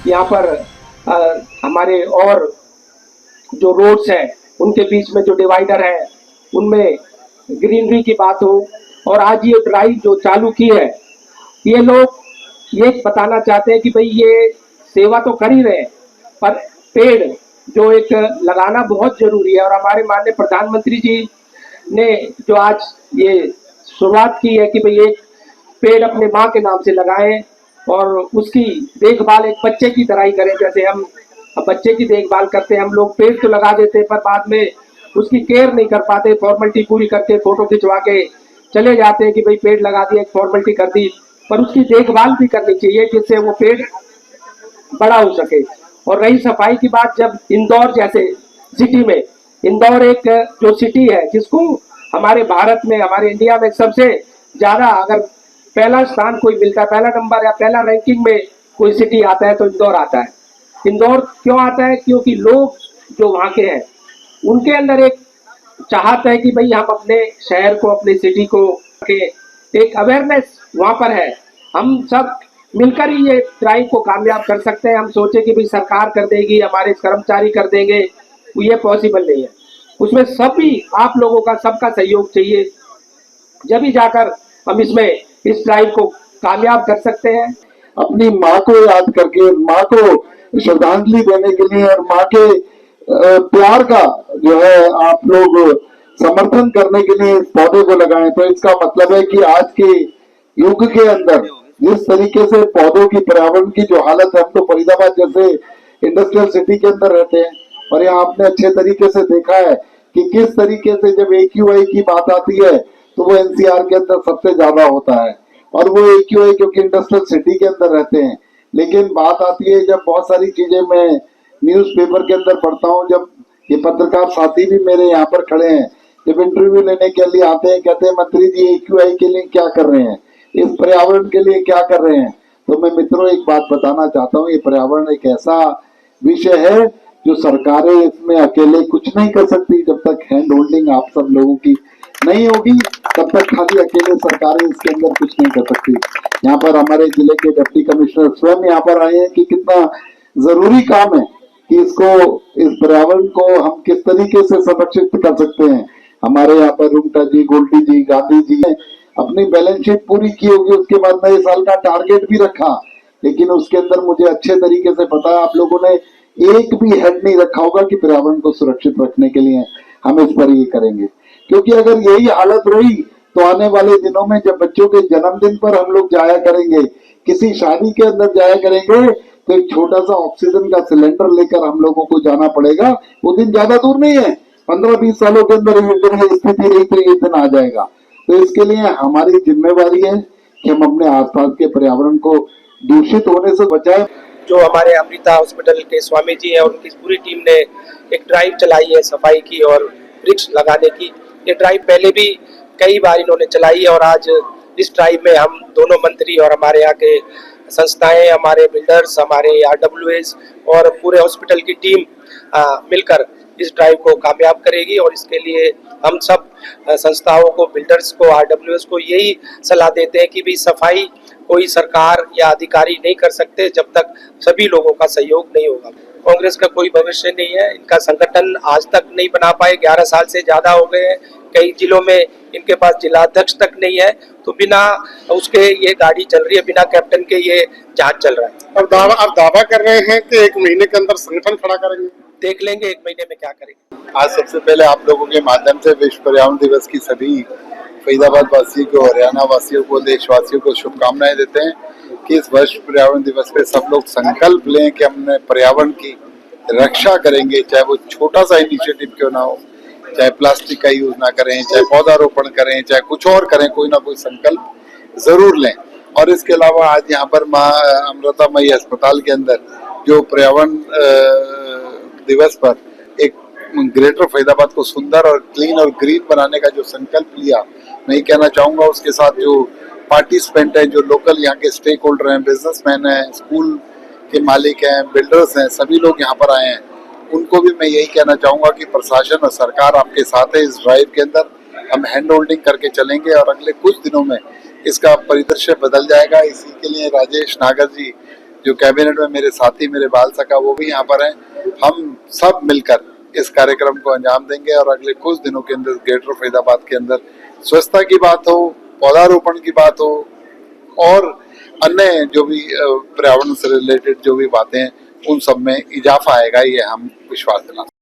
यहाँ पर हमारे और जो रोड्स हैं उनके बीच में जो डिवाइडर है उनमें ग्रीनरी की बात हो। और आज ये ड्राइव जो चालू की है, ये लोग ये बताना चाहते हैं कि भाई ये सेवा तो कर ही रहे हैं, पर पेड़ जो एक लगाना बहुत जरूरी है। और हमारे माननीय प्रधानमंत्री जी ने जो आज ये शुरुआत की है कि भाई एक पेड़ अपने माँ के नाम से लगाएं और उसकी देखभाल एक बच्चे की तरह ही करें। जैसे हम बच्चे की देखभाल करते हैं, हम लोग पेड़ तो लगा देते हैं पर बाद में उसकी केयर नहीं कर पाते, फॉर्मेलिटी पूरी करके फोटो खिंचवा के चले जाते हैं कि भाई पेड़ लगा दिया, एक फॉर्मेलिटी कर दी, पर उसकी देखभाल भी करनी चाहिए जिससे वो पेड़ बड़ा हो सके। और रही सफाई की बात, जब इंदौर जैसे सिटी में, इंदौर एक जो सिटी है जिसको हमारे भारत में, हमारे इंडिया में सबसे ज्यादा अगर पहला स्थान कोई मिलता है, पहला नंबर या पहला रैंकिंग में कोई सिटी आता है तो इंदौर आता है। इंदौर क्यों आता है? क्योंकि लोग जो वहाँ के हैं उनके अंदर एक चाहत है कि भाई हम अपने शहर को, अपने सिटी को, एक अवेयरनेस वहाँ पर है। हम सब मिलकर ही ये ड्राइव को कामयाब कर सकते हैं। हम सोचे कि भाई सरकार कर देगी, हमारे कर्मचारी कर देंगे, ये पॉसिबल नहीं है। उसमें सभी आप लोगों का, सबका सहयोग चाहिए, जब ही जाकर हम इसमें इस ड्राइव को कामयाब कर सकते हैं। अपनी माँ को याद करके, माँ को श्रद्धांजलि देने के लिए और माँ के प्यार का जो है आप लोग समर्थन करने के लिए इस पौधे को लगाएं। तो इसका मतलब है कि आज के युग के अंदर जिस तरीके से पौधों की, पर्यावरण की जो हालत है, हम तो फरीदाबाद जैसे इंडस्ट्रियल सिटी के अंदर रहते हैं और यहाँ आपने अच्छे तरीके से देखा है कि किस तरीके से जब AQI की बात आती है तो वो NCR के अंदर सबसे ज्यादा होता है। और वो AQI क्योंकि इंडस्ट्रियल सिटी के अंदर रहते हैं। लेकिन बात आती है जब बहुत सारी चीजें मैं न्यूज़पेपर के अंदर पढ़ता हूँ, जब ये पत्रकार साथी भी मेरे यहाँ पर खड़े हैं, जब इंटरव्यू लेने के लिए आते हैं, कहते हैं मंत्री जी AQI के लिए क्या कर रहे हैं, इस पर्यावरण के लिए क्या कर रहे हैं। तो मैं मित्रों एक बात बताना चाहता हूँ, ये पर्यावरण एक ऐसा विषय है जो सरकारें इसमें अकेले कुछ नहीं कर सकती। जब तक हैंड होल्डिंग आप सब लोगों की नहीं होगी तब तक खाली अकेले सरकारें इसके अंदर कुछ नहीं कर सकती। यहाँ पर हमारे जिले के डिप्टी कमिश्नर स्वयं यहाँ पर आए हैं कि कितना जरूरी काम है कि इसको, इस पर्यावरण को हम किस तरीके से संरक्षित कर सकते हैं। हमारे यहाँ पर रूंगटा जी, गोल्डी जी, गांधी जी ने अपनी बैलेंस शीट पूरी की होगी, उसके बाद नए साल का टारगेट भी रखा, लेकिन उसके अंदर मुझे अच्छे तरीके से पता है आप लोगों ने एक भी हेड नहीं रखा होगा कि पर्यावरण को सुरक्षित रखने के लिए हम इस पर ये करेंगे। क्योंकि अगर यही हालत रही तो आने वाले दिनों में जब बच्चों के जन्मदिन पर हम लोग जाया करेंगे, किसी शादी के अंदर जाया करेंगे, तो एक छोटा सा ऑक्सीजन का सिलेंडर लेकर हम लोगों को जाना पड़ेगा। वो दिन ज्यादा दूर नहीं है, 15-20 सालों के अंदर ये स्थिति रही तो ये दिन आ जाएगा। तो इसके लिए हमारी जिम्मेवारी है कि हम अपने आसपास के पर्यावरण को दूषित होने से बचाएं। जो हमारे अमृता हॉस्पिटल के स्वामी जी हैं, उनकी पूरी टीम ने एक ड्राइव चलाई है सफाई की और वृक्ष लगाने की। ये ड्राइव पहले भी कई बार इन्होंने चलाई है और आज इस ड्राइव में हम दोनों मंत्री और हमारे यहाँ के संस्थाएं, हमारे बिल्डर्स, हमारे RWS और पूरे हॉस्पिटल की टीम मिलकर इस ड्राइव को कामयाब करेगी। और इसके लिए हम सब संस्थाओं को, बिल्डर्स को, RWS को यही सलाह देते हैं कि भी सफाई कोई सरकार या अधिकारी नहीं कर सकते जब तक सभी लोगों का सहयोग नहीं होगा। कांग्रेस का कोई भविष्य नहीं है, इनका संगठन आज तक नहीं बना पाए, 11 साल से ज्यादा हो गए हैं, कई जिलों में इनके पास जिलाध्यक्ष तक नहीं है, तो बिना उसके ये गाड़ी चल रही है, बिना कैप्टन के ये जहाज चल रहा है। अब दावा कर रहे हैं कि 1 महीने के अंदर संगठन खड़ा करेंगे। देख लेंगे 1 महीने में क्या करेंगे। आज सबसे पहले आप लोगों के माध्यम से विश्व पर्यावरण दिवस की सभी फरीदाबाद वासियों को, हरियाणा वासियों को, देशवासियों को शुभकामनाएं देते हैं कि इस वर्ष पर्यावरण दिवस पे सब लोग संकल्प लें कि हमने पर्यावरण की रक्षा करेंगे, चाहे वो छोटा सा इनिशिएटिव क्यों ना हो, चाहे प्लास्टिक का यूज ना करें, चाहे पौधारोपण करें, चाहे कुछ और करें, कोई ना कोई संकल्प जरूर लें। और इसके अलावा आज यहाँ पर माँ अमृतामयी अस्पताल के अंदर जो पर्यावरण दिवस पर एक ग्रेटर फरीदाबाद को सुंदर और क्लीन और ग्रीन बनाने का जो संकल्प लिया, मैं ये कहना चाहूंगा उसके साथ जो पार्टिसिपेंट है, जो लोकल यहाँ के स्टेक होल्डर हैं, बिजनेसमैन हैं, स्कूल के मालिक हैं, बिल्डर्स हैं, सभी लोग यहाँ पर आए हैं, उनको भी मैं यही कहना चाहूंगा कि प्रशासन और सरकार आपके साथ है। इस ड्राइव के अंदर हम हैंड होल्डिंग करके चलेंगे और अगले कुछ दिनों में इसका परिदृश्य बदल जाएगा। इसी के लिए राजेश नागर जी जो कैबिनेट में मेरे साथी, मेरे बाल सखा, वो भी यहाँ पर हैं। हम सब मिलकर इस कार्यक्रम को अंजाम देंगे और अगले कुछ दिनों के अंदर ग्रेटर फरीदाबाद के अंदर स्वच्छता की बात हो, पौधारोपण की बात हो और अन्य जो भी पर्यावरण से रिलेटेड जो भी बातें हैं, उन सब में इजाफा आएगा, ये हम विश्वास दिलाते हैं।